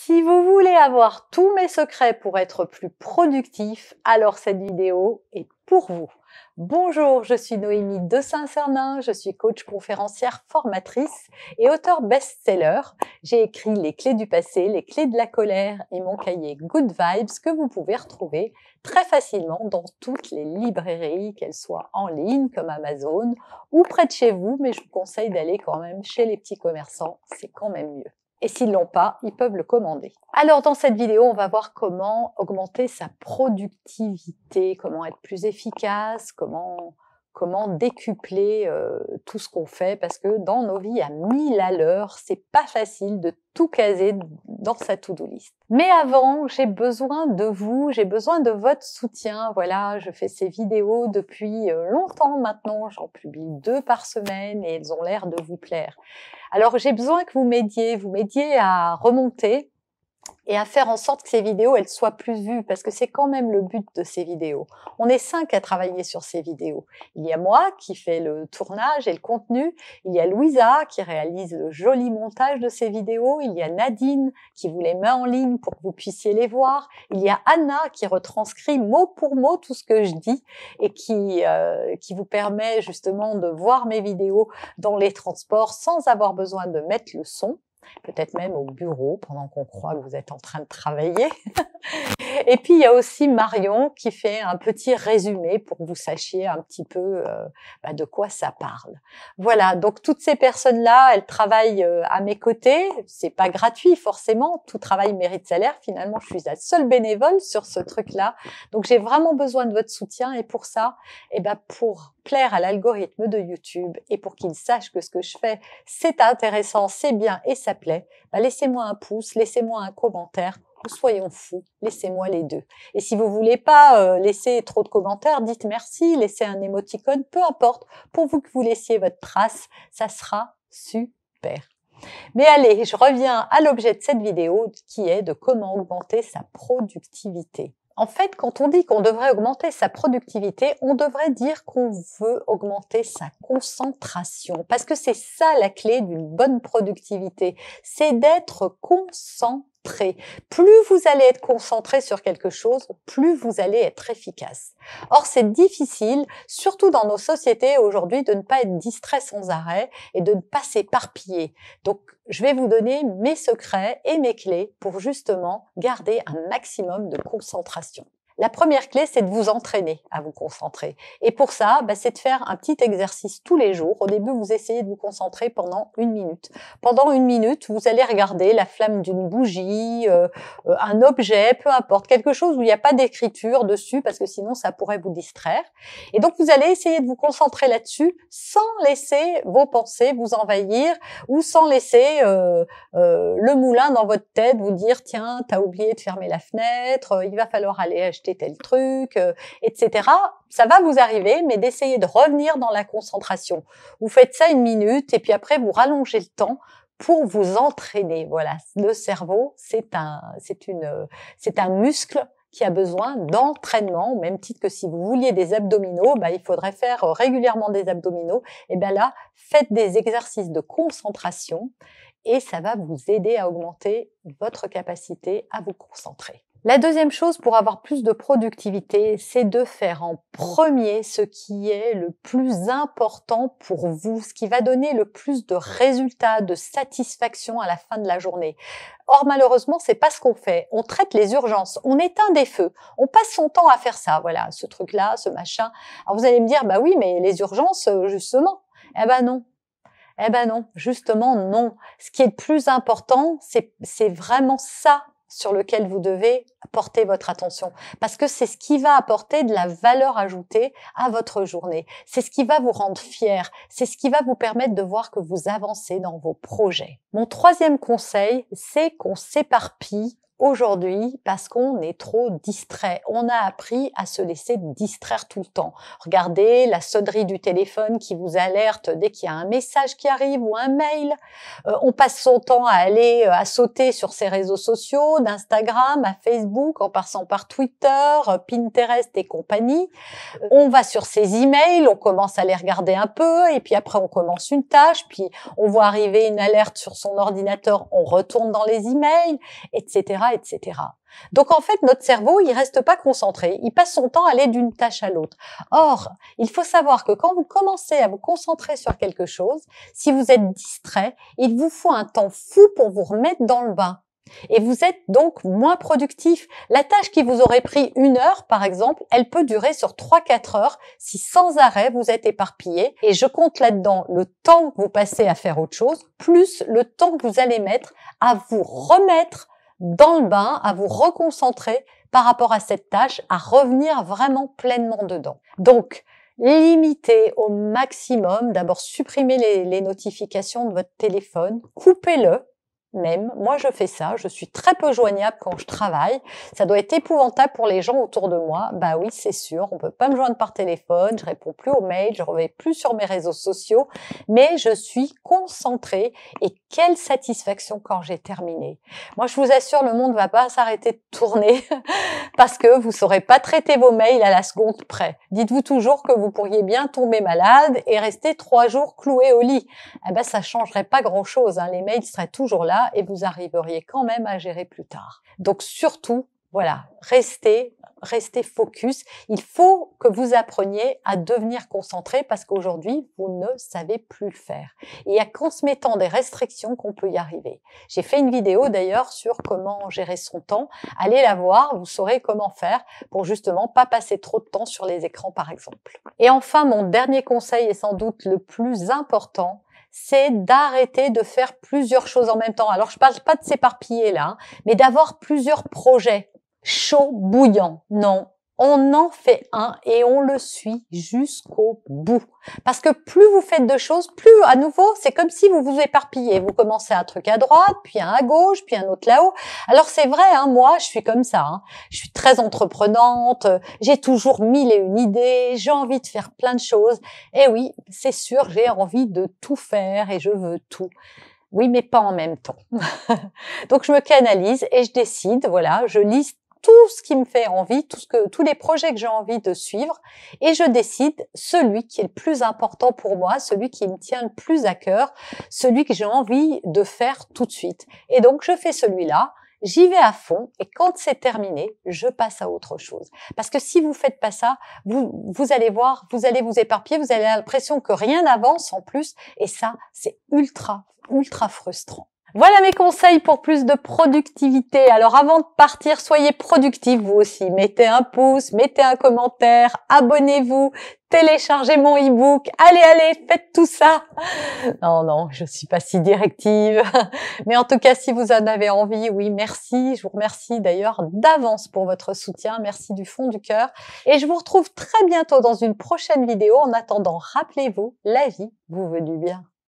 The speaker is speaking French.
Si vous voulez avoir tous mes secrets pour être plus productif, alors cette vidéo est pour vous. Bonjour, je suis Noémie de Saint-Cernin, je suis coach conférencière formatrice et auteure best-seller. J'ai écrit Les clés du passé, les clés de la colère et mon cahier Good Vibes que vous pouvez retrouver très facilement dans toutes les librairies, qu'elles soient en ligne comme Amazon ou près de chez vous, mais je vous conseille d'aller quand même chez les petits commerçants, c'est quand même mieux. Et s'ils l'ont pas, ils peuvent le commander. Alors dans cette vidéo, on va voir comment augmenter sa productivité, comment être plus efficace, comment décupler tout ce qu'on fait, parce que dans nos vies à 1000 à l'heure, c'est pas facile de tout caser dans sa to-do list. Mais avant, j'ai besoin de vous, j'ai besoin de votre soutien. Voilà, je fais ces vidéos depuis longtemps maintenant, j'en publie 2 par semaine et elles ont l'air de vous plaire. Alors j'ai besoin que vous m'aidiez à remonter et à faire en sorte que ces vidéos elles soient plus vues, parce que c'est quand même le but de ces vidéos. On est 5 à travailler sur ces vidéos. Il y a moi qui fais le tournage et le contenu, il y a Louisa qui réalise le joli montage de ces vidéos, il y a Nadine qui vous les met en ligne pour que vous puissiez les voir, il y a Anna qui retranscrit mot pour mot tout ce que je dis et qui vous permet justement de voir mes vidéos dans les transports sans avoir besoin de mettre le son, peut-être même au bureau pendant qu'on croit que vous êtes en train de travailler. Et puis il y a aussi Marion qui fait un petit résumé pour que vous sachiez un petit peu de quoi ça parle. Voilà, donc toutes ces personnes-là, elles travaillent à mes côtés. C'est pas gratuit forcément, tout travail mérite salaire. Finalement, je suis la seule bénévole sur ce truc-là. Donc j'ai vraiment besoin de votre soutien et pour ça, pour plaire à l'algorithme de YouTube et pour qu'il sache que ce que je fais, c'est intéressant, c'est bien et ça plaît, laissez-moi un pouce, laissez-moi un commentaire. Ou soyons fous, laissez-moi les deux. Et si vous voulez pas laisser trop de commentaires, dites merci, laissez un émoticône, peu importe, pourvu que vous laissiez votre trace, ça sera super. Mais allez, je reviens à l'objet de cette vidéo qui est de comment augmenter sa productivité. En fait, quand on dit qu'on devrait augmenter sa productivité, on devrait dire qu'on veut augmenter sa concentration. Parce que c'est ça la clé d'une bonne productivité, c'est d'être concentré. Plus vous allez être concentré sur quelque chose, plus vous allez être efficace. Or, c'est difficile, surtout dans nos sociétés aujourd'hui, de ne pas être distrait sans arrêt et de ne pas s'éparpiller. Donc, je vais vous donner mes secrets et mes clés pour justement garder un maximum de concentration. La première clé, c'est de vous entraîner à vous concentrer. Et pour ça, c'est de faire un petit exercice tous les jours. Au début, vous essayez de vous concentrer pendant 1 minute. Pendant 1 minute, vous allez regarder la flamme d'une bougie, un objet, peu importe, quelque chose où il n'y a pas d'écriture dessus, parce que sinon, ça pourrait vous distraire. Et donc, vous allez essayer de vous concentrer là-dessus sans laisser vos pensées vous envahir ou sans laisser le moulin dans votre tête vous dire « Tiens, t'as oublié de fermer la fenêtre, il va falloir aller acheter tel truc, etc. » Ça va vous arriver, mais d'essayer de revenir dans la concentration. Vous faites ça 1 minute et puis après, vous rallongez le temps pour vous entraîner. Voilà, le cerveau, c'est un muscle qui a besoin d'entraînement, au même titre que si vous vouliez des abdominaux, il faudrait faire régulièrement des abdominaux. Et là, faites des exercices de concentration et ça va vous aider à augmenter votre capacité à vous concentrer. La deuxième chose pour avoir plus de productivité, c'est de faire en premier ce qui est le plus important pour vous, ce qui va donner le plus de résultats, de satisfaction à la fin de la journée. Or, malheureusement, c'est pas ce qu'on fait. On traite les urgences, on éteint des feux, on passe son temps à faire ça, voilà, ce truc-là, ce machin. Alors vous allez me dire, oui, mais les urgences, justement. Non. Non, justement, non. Ce qui est le plus important, c'est vraiment ça sur lequel vous devez porter votre attention. Parce que c'est ce qui va apporter de la valeur ajoutée à votre journée. C'est ce qui va vous rendre fier. C'est ce qui va vous permettre de voir que vous avancez dans vos projets. Mon troisième conseil, c'est qu'on s'éparpille aujourd'hui parce qu'on est trop distrait. On a appris à se laisser distraire tout le temps. Regardez la sonnerie du téléphone qui vous alerte dès qu'il y a un message qui arrive ou un mail. On passe son temps à aller à sauter sur ses réseaux sociaux, d'Instagram à Facebook, en passant par Twitter, Pinterest et compagnie. On va sur ses emails, on commence à les regarder un peu et puis après on commence une tâche, puis on voit arriver une alerte sur son ordinateur, on retourne dans les emails, etc., etc. Donc en fait, notre cerveau, il reste pas concentré, il passe son temps à aller d'une tâche à l'autre. Or, il faut savoir que quand vous commencez à vous concentrer sur quelque chose, si vous êtes distrait, il vous faut un temps fou pour vous remettre dans le bain. Et vous êtes donc moins productif. La tâche qui vous aurait pris 1 heure, par exemple, elle peut durer sur 3-4 heures si sans arrêt vous êtes éparpillé. Et je compte là-dedans le temps que vous passez à faire autre chose, plus le temps que vous allez mettre à vous remettre dans le bain, à vous reconcentrer par rapport à cette tâche, à revenir vraiment pleinement dedans. Donc, limitez au maximum, d'abord supprimez les notifications de votre téléphone, coupez-le. Même, moi je fais ça, je suis très peu joignable quand je travaille, ça doit être épouvantable pour les gens autour de moi, bah oui c'est sûr, on peut pas me joindre par téléphone, je réponds plus aux mails, je reviens plus sur mes réseaux sociaux, mais je suis concentrée et quelle satisfaction quand j'ai terminé. Moi je vous assure, le monde va pas s'arrêter de tourner parce que vous saurez pas traiter vos mails à la seconde près. Dites-vous toujours que vous pourriez bien tomber malade et rester 3 jours cloué au lit. Eh ben ça changerait pas grand-chose, hein. Les mails seraient toujours là et vous arriveriez quand même à gérer plus tard. Donc surtout, voilà, restez focus. Il faut que vous appreniez à devenir concentré parce qu'aujourd'hui, vous ne savez plus le faire. Et il n'y a qu'en se mettant des restrictions qu'on peut y arriver. J'ai fait une vidéo d'ailleurs sur comment gérer son temps. Allez la voir, vous saurez comment faire pour justement pas passer trop de temps sur les écrans par exemple. Et enfin, mon dernier conseil est sans doute le plus important, c'est d'arrêter de faire plusieurs choses en même temps. Alors, je parle pas de s'éparpiller là, hein, mais d'avoir plusieurs projets chauds, bouillants. Non, on en fait un et on le suit jusqu'au bout. Parce que plus vous faites de choses, plus à nouveau, c'est comme si vous vous éparpillez. Vous commencez un truc à droite, puis un à gauche, puis un autre là-haut. Alors c'est vrai, hein, moi, je suis comme ça. Hein. Je suis très entreprenante, j'ai toujours 1001 idées, j'ai envie de faire plein de choses. Et oui, c'est sûr, j'ai envie de tout faire et je veux tout. Oui, mais pas en même temps. Donc je me canalise et je décide, voilà, je liste tout ce qui me fait envie, tous les projets que j'ai envie de suivre, et je décide celui qui est le plus important pour moi, celui qui me tient le plus à cœur, celui que j'ai envie de faire tout de suite. Et donc je fais celui-là, j'y vais à fond, et quand c'est terminé, je passe à autre chose. Parce que si vous faites pas ça, vous allez voir, vous allez vous éparpiller, vous avez l'impression que rien n'avance en plus, et ça, c'est ultra frustrant. Voilà mes conseils pour plus de productivité. Alors avant de partir, soyez productifs vous aussi. Mettez un pouce, mettez un commentaire, abonnez-vous, téléchargez mon e-book. Allez, faites tout ça. Non, je suis pas si directive. Mais en tout cas, si vous en avez envie, oui, merci. Je vous remercie d'ailleurs d'avance pour votre soutien. Merci du fond du cœur. Et je vous retrouve très bientôt dans une prochaine vidéo. En attendant, rappelez-vous, la vie vous veut du bien.